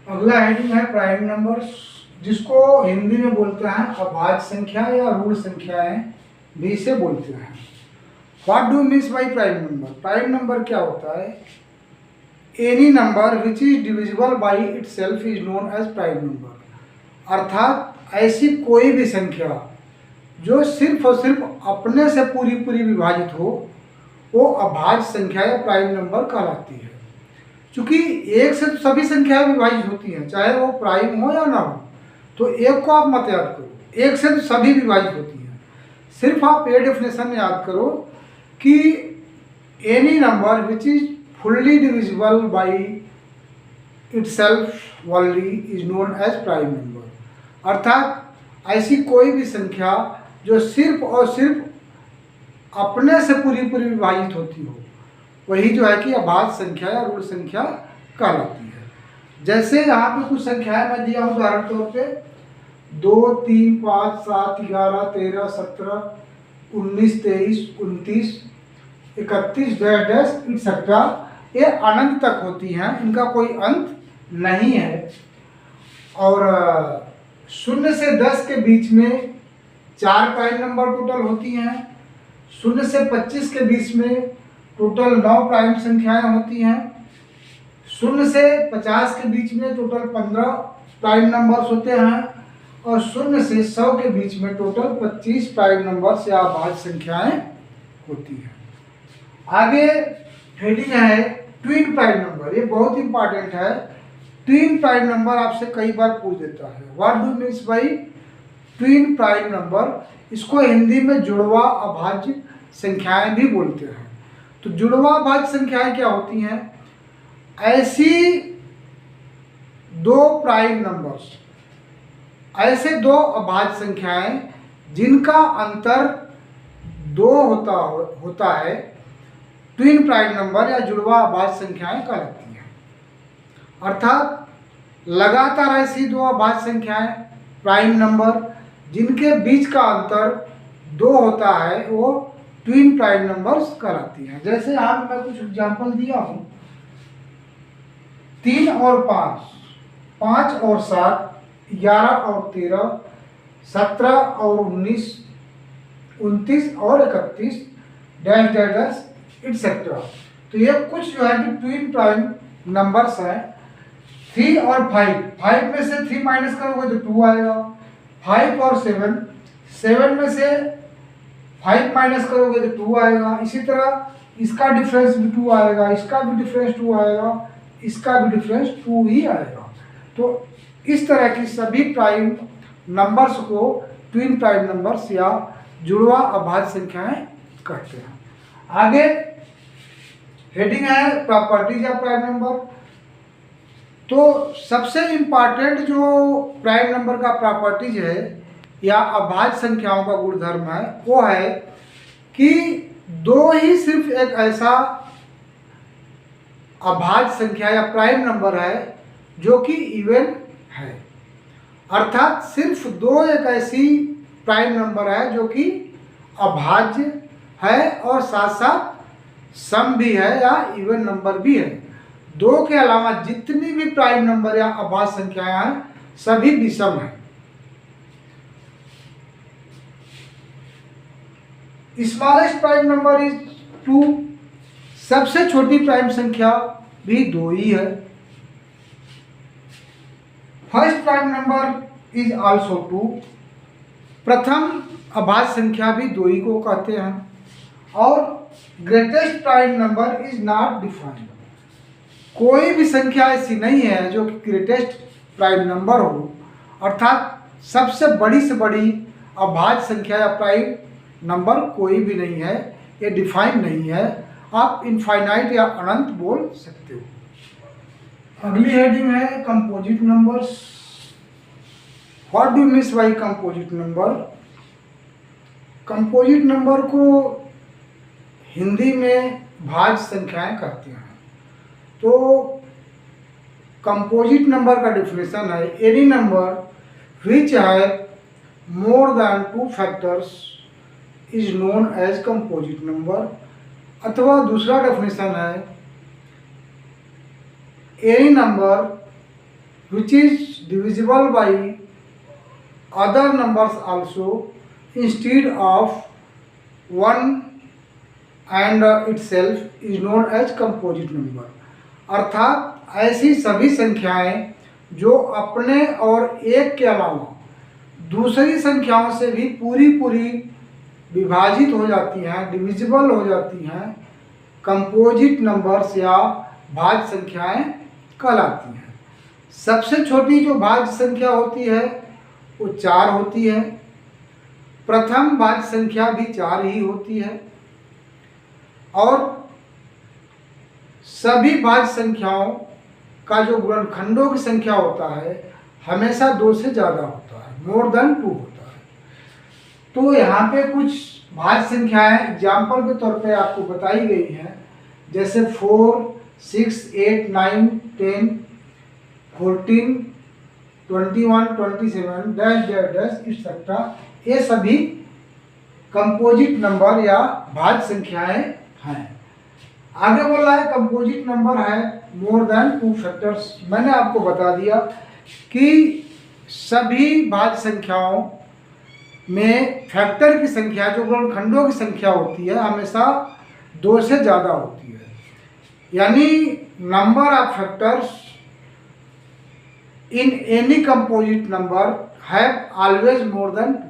अगला हेडिंग है prime numbers, जिसको हिंदी में बोलते हैं अभाज्य संख्या या ऋण संख्याएं भी इसे बोलते हैं। What do means by prime number? Prime number क्या होता है? Any number which is divisible by itself is known as prime number. अर्थात ऐसी कोई भी संख्या जो सिर्फ और सिर्फ अपने से पूरी पूरी विभाजित हो, वो अभाज्य संख्या या प्राइम नंबर कहलाती है। क्योंकि एक से तो सभी संख्याएं विभाजित होती हैं, चाहे वो प्राइम हो या ना हो। तो एक को आप मत याद करो, एक से तो सभी विभाजित होती हैं। सिर्फ आप ये डेफिनेशन याद करो कि any number which is fully divisible by itself only is known as prime number. अर्थात ऐसी कोई भी संख्या जो सिर्फ और सिर्फ अपने से पूरी पूरी विभाजित होती हो, वही जो है कि अभाज्य संख्या या ऋण संख्या कहलाती है। जैसे यहाँ पे कुछ संख्याएं मैं दिया हूँ उदाहरण तौर पे 2, 3, 5, 7, 11, 13, 17, 19, 23, 29, 31 डैश एक्सेट्रा। ये अनंत तक होती हैं, इनका कोई अंत नहीं है। और 0 से 10 के बीच में 4 प्राइम नंबर टोटल होती हैं। 0 से 25 के बीच में टोटल 9 प्राइम संख्याएं होती हैं। 0 से 50 के बीच में टोटल 15 प्राइम नंबर्स होते हैं। और 0 से 100 के बीच में टोटल 25 प्राइम नंबर्स या अभाज्य संख्याएं होती हैं। आगे हेडिंग है ट्विन प्राइम नंबर। ये बहुत इंपॉर्टेंट है। ट्विन प्राइम नंबर आपसे कई बार पूछ देता है। What do means by twin prime number? इसको हिंदी में जुड़वा अभाज्य संख्याएं भी बोलते हैं। तो जुड़वा अभाज्य संख्याएं क्या होती हैं? ऐसी दो प्राइम नंबर्स, ऐसे दो अभाज्य संख्याएं जिनका अंतर 2 होता है, ट्विन प्राइम नंबर या जुड़वा अभाज्य संख्याएं कहलाती हैं। अर्थात लगातार ऐसी दो अभाज्य संख्याएं प्राइम नंबर जिनके बीच का अंतर 2 होता है, वो ट्विन प्राइम नंबर्स कहलाती हैं। जैसे यहाँ मैं कुछ एग्जांपल दिया हूँ। 3 और 5, 5 और 7, 11 और 13, 17 और 19, 29 और 31 डैश डैश डैश एक्सेट्रा। तो ये कुछ जो है कि ट्विन प्राइम नंबर्स हैं। 3 और 5, 5 में से 3 माइनस करोगे तो 2 आएगा। 5 और 7, 7 में से 5 माइनस करोगे तो 2 आएगा। इसी तरह इसका डिफरेंस भी 2 आएगा, इसका भी डिफरेंस 2 आएगा, इसका भी डिफरेंस 2 ही आएगा। तो इस तरह की सभी प्राइम नंबर्स को ट्विन प्राइम नंबर्स या जुड़वा अभाज्य संख्याएं कहते हैं। आगे हेडिंग है प्रॉपर्टीज ऑफ प्राइम नंबर। तो सबसे इम्पॉर्टेंट जो प्राइम नंबर का प्रॉपर्टीज है या अभाज्य संख्याओं का गुणधर्म है, वो है कि 2 ही सिर्फ एक ऐसा अभाज्य संख्या या प्राइम नंबर है जो कि इवन है। अर्थात सिर्फ 2 एक ऐसी प्राइम नंबर है जो कि अभाज्य है और साथ साथ सम भी है या इवन नंबर भी है। 2 के अलावा जितनी भी प्राइम नंबर या अभाज्य संख्याएं हैं, सभी विषम हैं। Smallest prime number is 2। सबसे छोटी प्राइम संख्या भी 2 ही है। First prime number is also 2। प्रथम अभाज्य संख्या भी 2 ही को कहते हैं। और greatest prime number is not defined. कोई भी संख्या ऐसी नहीं है जो कि ग्रेटेस्ट प्राइम नंबर हो। अर्थात सबसे बड़ी से बड़ी अभाज्य संख्या या प्राइम नंबर कोई भी नहीं है, ये डिफाइन नहीं है। आप इनफाइनाइट या अनंत बोल सकते हो। अगली हेडिंग है composite numbers. What do means by composite number? Composite number को हिंदी में भाज्य संख्याएं कहते हैं। तो कंपोजिट नंबर का डेफिनेशन है एनी नंबर विच है more than 2 factors is known as composite number. अथवा दूसरा डेफिनेशन है any number which is divisible by other numbers also instead of one and itself is known as composite number। अर्थात ऐसी सभी संख्याएं जो अपने और एक के अलावा दूसरी संख्याओं से भी पूरी पूरी विभाजित हो जाती हैं, डिविजिबल हो जाती हैं, कंपोजिट नंबर्स या भाज्य संख्याएं कहलाती हैं। सबसे छोटी जो भाज्य संख्या होती है वो 4 होती है। प्रथम भाज्य संख्या भी 4 ही होती है और सभी भाज्य संख्याओं का जो गुणनखंडों की संख्या होता है हमेशा 2 से ज़्यादा होता है, मोर देन 2 होता है। तो यहाँ पे कुछ भाज्य संख्याएं एग्जाम्पल के तौर पे आपको बताई गई हैं, जैसे 4, 6, 8, 9, 10, 14, 21, 27 डैश डैश डैश एक्सेट्रा। ये सभी कंपोजिट नंबर या भाज्य संख्याएं हैं। आगे बोल रहा है कंपोजिट नंबर है मोर देन 2 फैक्टर्स। मैंने आपको बता दिया कि सभी भाज्य संख्याओं में फैक्टर की संख्या जो गुणनखंडों की संख्या होती है हमेशा 2 से ज़्यादा होती है, यानी number of factors in any composite number have always more than 2।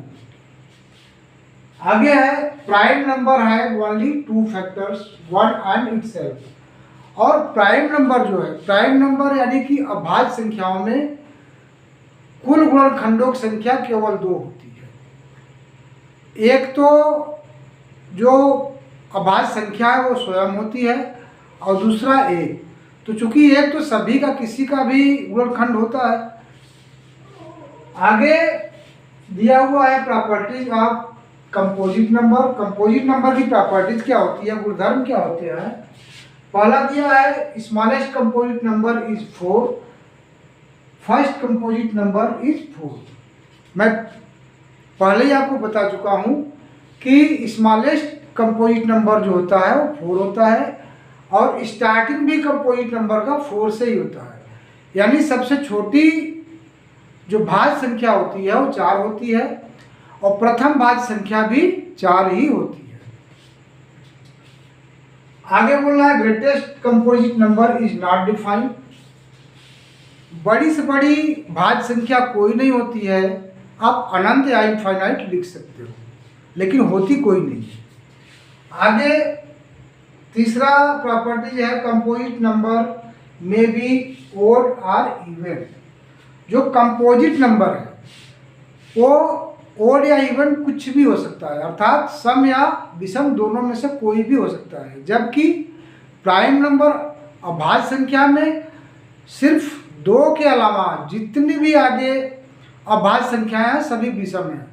आगे है प्राइम नंबर है ओनली 2 फैक्टर्स 1 एंड इटसेल्फ। और प्राइम नंबर जो है, प्राइम नंबर यानी कि अभाज्य संख्याओं में कुल गुणनखंडों की संख्या केवल 2 होती है। एक तो जो अभाज्य संख्या है वो स्वयं होती है और दूसरा एक। तो चूंकि एक तो सभी का किसी का भी गुणनखंड होता है। आगे दिया हुआ है properties of composite number. Composite number की प्रॉपर्टीज क्या होती है, गुणधर्म क्या होते हैं। पहला दिया है smallest composite number is 4, first composite number is 4। मैं पहले ही आपको बता चुका हूँ कि स्मॉलेस्ट कंपोजिट नंबर जो होता है वो 4 होता है और स्टार्टिंग भी कंपोजिट नंबर का 4 से ही होता है, यानी सबसे छोटी जो भाज्य संख्या होती है वो 4 होती है और प्रथम भाज्य संख्या भी 4 ही होती है। आगे बोल रहा है greatest composite number is not defined. बड़ी से बड़ी भाज्य संख्या कोई नहीं होती है। आप अनंत या इनफाइनाइट लिख सकते हो, लेकिन होती कोई नहीं है। आगे तीसरा प्रॉपर्टी है कंपोजिट नंबर में बी ओड और इवन। जो कंपोजिट नंबर है वो ओड या इवन कुछ भी हो सकता है, अर्थात सम या विषम दोनों में से कोई भी हो सकता है। जबकि प्राइम नंबर अभाज्य संख्या में सिर्फ 2 के अलावा जितनी भी आगे अभाज्य संख्याएं हैं सभी विषम हैं।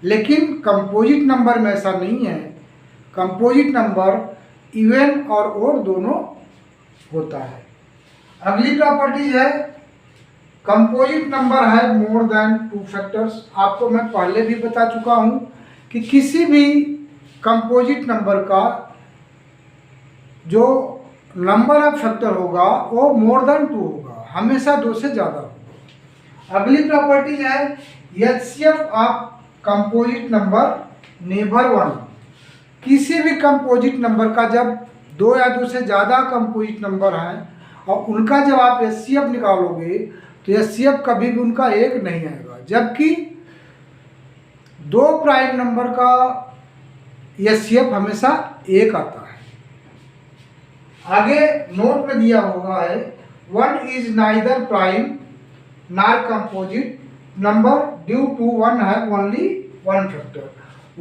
लेकिन कंपोजिट नंबर में ऐसा नहीं है। कंपोजिट नंबर इवन और ओड दोनों होता है। अगली प्रॉपर्टी है कंपोजिट नंबर है मोर देन 2 फैक्टर्स। आपको मैं पहले भी बता चुका हूँ कि किसी भी कंपोजिट नंबर का जो नंबर ऑफ फैक्टर होगा वो मोर देन 2 होगा, हमेशा 2 से ज़्यादा होगा। अगली प्रॉपर्टी है HCF of composite number never 1। किसी भी कंपोजिट नंबर का जब 2 या 2 से ज़्यादा कंपोजिट नंबर हैं और उनका जब आप एचसीएफ निकालोगे तो एचसीएफ कभी भी उनका 1 नहीं आएगा। जबकि 2 प्राइम नंबर का एचसीएफ हमेशा 1 आता है। आगे नोट में दिया हुआ है 1 is neither prime nor composite number due to 1 have only 1 factor.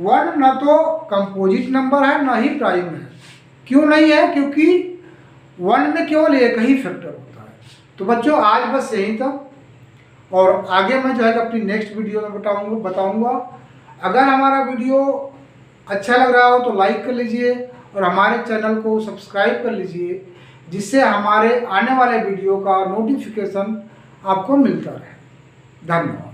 1 न तो कंपोजिट नंबर है न ही प्राइम है। क्यों नहीं है? क्योंकि 1 में केवल 1 ही फैक्टर होता है। तो बच्चों आज बस यहीं तक, और आगे मैं जो है अपनी नेक्स्ट वीडियो में बताऊंगा। अगर हमारा वीडियो अच्छा लग रहा हो तो लाइक कर लीजिए और हमारे चैनल को सब्सक्राइब कर लीजिए, जिससे हमारे आने वाले वीडियो का नोटिफिकेशन आपको मिलता रहे। धन्यवाद।